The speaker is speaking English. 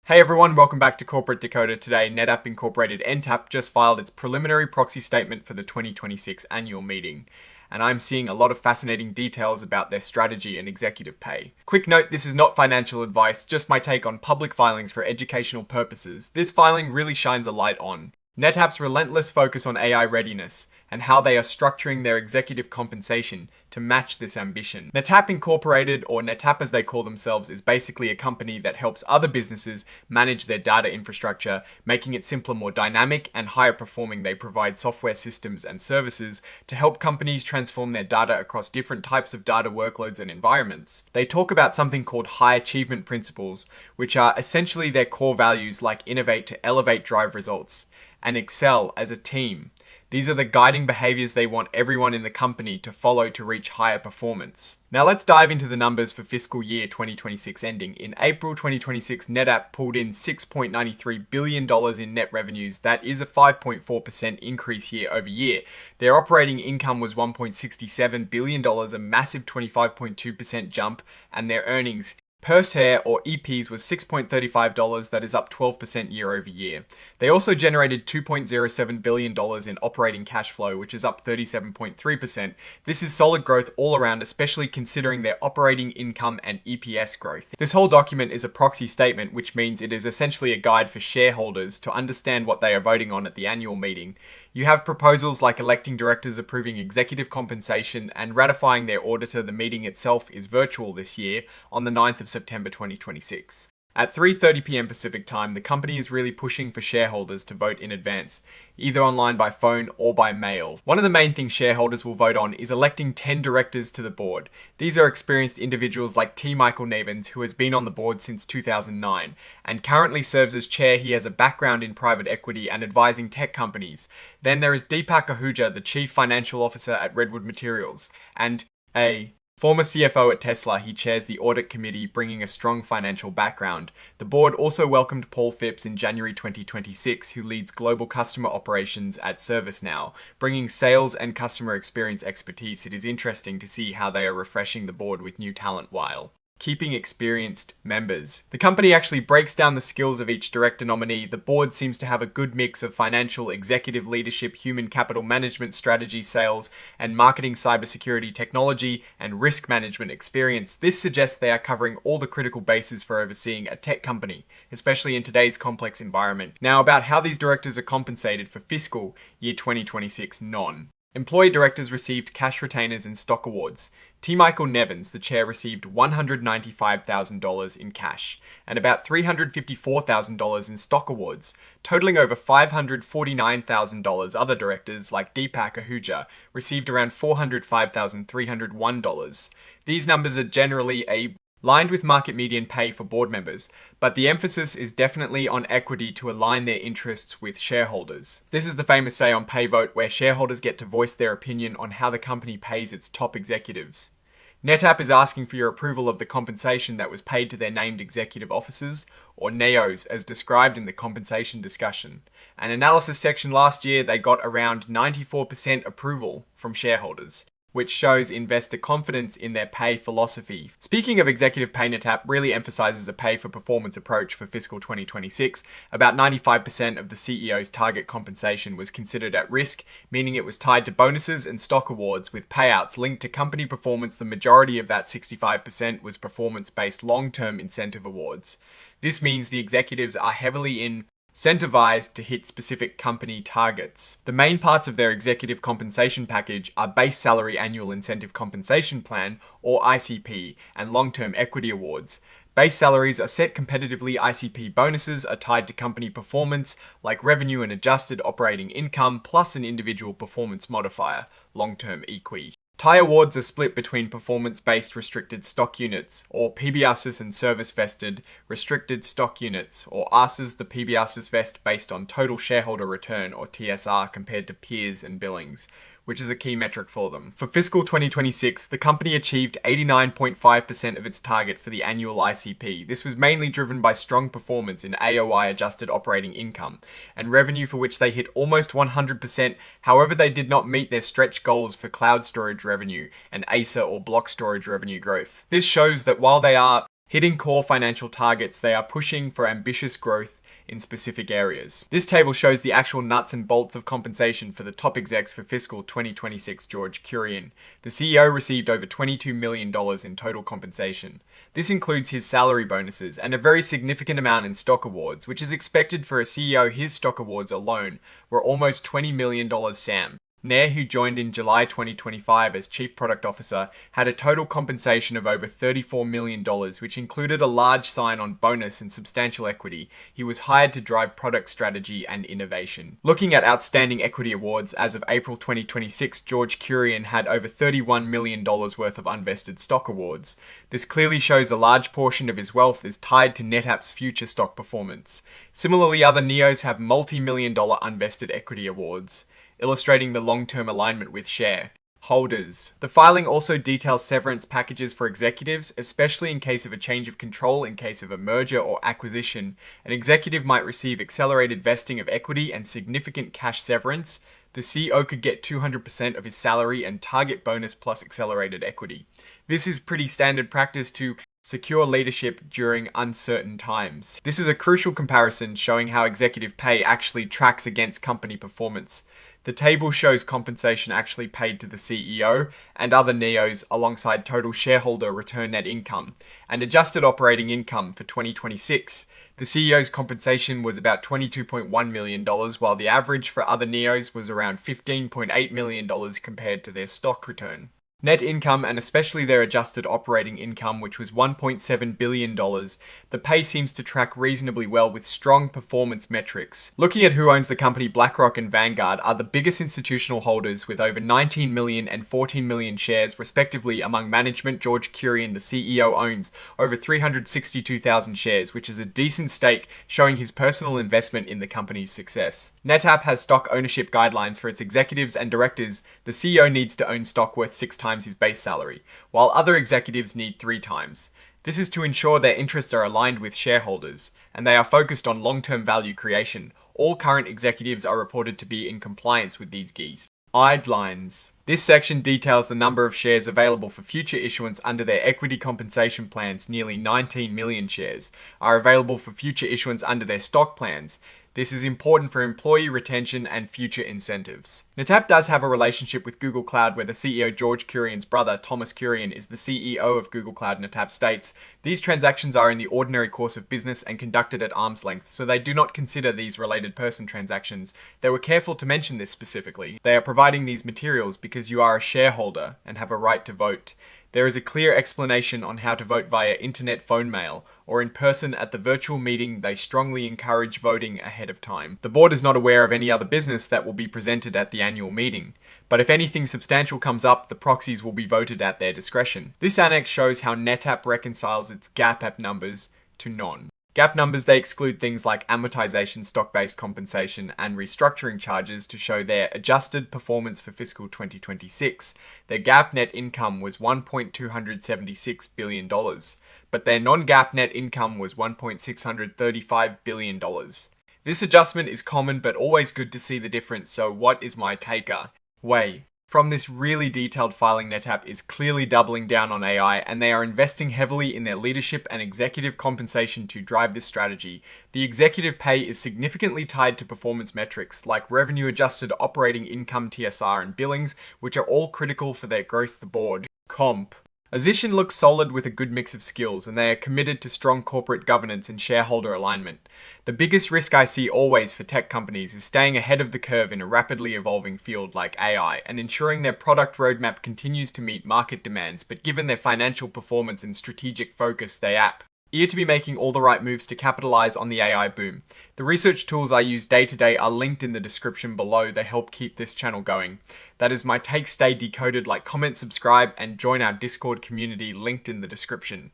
Hey everyone, welcome back to Corporate Dakota. Today, NetApp Incorporated NTAP just filed its preliminary proxy statement for the 2026 annual meeting, and I'm seeing a lot of fascinating details about their strategy and executive pay. Quick note, this is not financial advice, just my take on public filings for educational purposes. This filing really shines a light on NetApp's relentless focus on AI readiness and how they are structuring their executive compensation to match this ambition. NetApp Incorporated, or NetApp as they call themselves, is basically a company that helps other businesses manage their data infrastructure, making it simpler, more dynamic, and higher performing. They provide software systems and services to help companies transform their data across different types of data workloads and environments. They talk about something called high achievement principles, which are essentially their core values like innovate to elevate, drive results, and excel as a team. These are the guiding behaviors they want everyone in the company to follow to reach higher performance. Now let's dive into the numbers for fiscal year 2026 ending. In April 2026, NetApp pulled in $6.93 billion in net revenues. That is a 5.4% increase year over year. Their operating income was $1.67 billion, a massive 25.2% jump, and their earnings per share, or EPs, was $6.35, that is up 12% year over year. They also generated $2.07 billion in operating cash flow, which is up 37.3%. This is solid growth all around, especially considering their operating income and EPS growth. This whole document is a proxy statement, which means it is essentially a guide for shareholders to understand what they are voting on at the annual meeting. You have proposals like electing directors, approving executive compensation, and ratifying their auditor. The meeting itself is virtual this year on the 9th of September 2026. At 3:30 p.m. Pacific time, the company is really pushing for shareholders to vote in advance, either online by phone or by mail. One of the main things shareholders will vote on is electing 10 directors to the board. These are experienced individuals like T. Michael Nevens, who has been on the board since 2009 and currently serves as chair. He has a background in private equity and advising tech companies. Then there is Deepak Ahuja, the chief financial officer at Redwood Materials, and a former CFO at Tesla. He chairs the audit committee, bringing a strong financial background. The board also welcomed Paul Fipps in January 2026, who leads global customer operations at ServiceNow, bringing sales and customer experience expertise. It is interesting to see how they are refreshing the board with new talent while keeping experienced members. The company actually breaks down the skills of each director nominee. The board seems to have a good mix of financial, executive leadership, human capital management, strategy, sales, and marketing, cybersecurity, technology, and risk management experience. This suggests they are covering all the critical bases for overseeing a tech company, especially in today's complex environment. Now, about how these directors are compensated for fiscal year 2026 Employee directors received cash retainers and stock awards. T. Michael Nevens, the chair, received $195,000 in cash and about $354,000 in stock awards, totaling over $549,000. Other directors, like Deepak Ahuja, received around $405,301. These numbers are generally aligned with market median pay for board members, but the emphasis is definitely on equity to align their interests with shareholders. This is the famous say on pay vote, where shareholders get to voice their opinion on how the company pays its top executives. NetApp is asking for your approval of the compensation that was paid to their named executive officers, or NEOs, as described in the compensation discussion. An analysis section last year, they got around 94% approval from shareholders, which shows investor confidence in their pay philosophy. Speaking of executive pay, NetApp really emphasizes a pay-for-performance approach for fiscal 2026. About 95% of the CEO's target compensation was considered at risk, meaning it was tied to bonuses and stock awards, with payouts linked to company performance. The majority of that 65% was performance-based long-term incentive awards. This means the executives are heavily incentivized to hit specific company targets. The main parts of their executive compensation package are base salary, annual incentive compensation plan, or ICP, and long-term equity awards. Base salaries are set competitively. ICP bonuses are tied to company performance, like revenue and adjusted operating income, plus an individual performance modifier, long-term EQI. TIE awards are split between performance-based restricted stock units, or PBRs, and service-vested restricted stock units, or ARSs. The PBRs vest based on total shareholder return, or TSR, compared to peers and billings, which is a key metric for them. For fiscal 2026, the company achieved 89.5% of its target for the annual ICP. This was mainly driven by strong performance in AOI, adjusted operating income, and revenue, for which they hit almost 100%. However, they did not meet their stretch goals for cloud storage revenue and ASA, or block storage revenue growth. This shows that while they are Hitting core financial targets, they are pushing for ambitious growth in specific areas. This table shows the actual nuts and bolts of compensation for the top execs for fiscal 2026 George Kurian. The CEO received over $22 million in total compensation. This includes his salary bonuses and a very significant amount in stock awards, which is expected for a CEO. His stock awards alone were almost $20 million SAM. Nair, who joined in July 2025 as Chief Product Officer, had a total compensation of over $34 million, which included a large sign-on bonus and substantial equity. He was hired to drive product strategy and innovation. Looking at outstanding equity awards, as of April 2026, George Kurian had over $31 million worth of unvested stock awards. This clearly shows a large portion of his wealth is tied to NetApp's future stock performance. Similarly, other NEOs have multi-million-dollar unvested equity awards, illustrating the long-term alignment with shareholders. The filing also details severance packages for executives, especially in case of a change of control. In case of a merger or acquisition, an executive might receive accelerated vesting of equity and significant cash severance. The CEO could get 200% of his salary and target bonus plus accelerated equity. This is pretty standard practice to secure leadership during uncertain times. This is a crucial comparison showing how executive pay actually tracks against company performance. The table shows compensation actually paid to the CEO and other NEOs alongside total shareholder return net income and adjusted operating income for 2026. The CEO's compensation was about $22.1 million, while the average for other NEOs was around $15.8 million compared to their stock return. Net income, and especially their adjusted operating income, which was $1.7 billion, the pay seems to track reasonably well with strong performance metrics. Looking at who owns the company, BlackRock and Vanguard are the biggest institutional holders with over 19 million and 14 million shares respectively among management. George Kurian, the CEO, owns over 362,000 shares, which is a decent stake, showing his personal investment in the company's success. NetApp has stock ownership guidelines for its executives and directors. The CEO needs to own stock worth 6 times his base salary, while other executives need 3 times. This is to ensure their interests are aligned with shareholders, and they are focused on long-term value creation. All current executives are reported to be in compliance with these guidelines. This section details the number of shares available for future issuance under their equity compensation plans. Nearly 19 million shares are available for future issuance under their stock plans. This is important for employee retention and future incentives. NetApp does have a relationship with Google Cloud, where the CEO George Kurian's brother, Thomas Kurian, is the CEO of Google Cloud. NetApp states, "These transactions are in the ordinary course of business and conducted at arm's length, so they do not consider these related person transactions. They were careful to mention this specifically. They are providing these materials because you are a shareholder and have a right to vote. There is a clear explanation on how to vote via internet, phone mail, or in person at the virtual meeting. They strongly encourage voting ahead of time. The board is not aware of any other business that will be presented at the annual meeting, but if anything substantial comes up, the proxies will be voted at their discretion." This annex shows how NetApp reconciles its GAAP numbers to non-GAAP numbers. They exclude things like amortization, stock-based compensation, and restructuring charges to show their adjusted performance for fiscal 2026. Their GAAP net income was $1.276 billion, but their non-GAAP net income was $1.635 billion. This adjustment is common, but always good to see the difference. So what is my takeaway from this really detailed filing? NetApp is clearly doubling down on AI, and they are investing heavily in their leadership and executive compensation to drive this strategy. The executive pay is significantly tied to performance metrics like revenue, adjusted operating income, TSR, and billings, which are all critical for their growth. The board composition looks solid with a good mix of skills, and they are committed to strong corporate governance and shareholder alignment. The biggest risk I see always for tech companies is staying ahead of the curve in a rapidly evolving field like AI and ensuring their product roadmap continues to meet market demands, but given their financial performance and strategic focus, they appear to be making all the right moves to capitalize on the AI boom. The research tools I use day to day are linked in the description below. They help keep this channel going. That is my take. Stay decoded. Like, comment, subscribe, and join our Discord community linked in the description.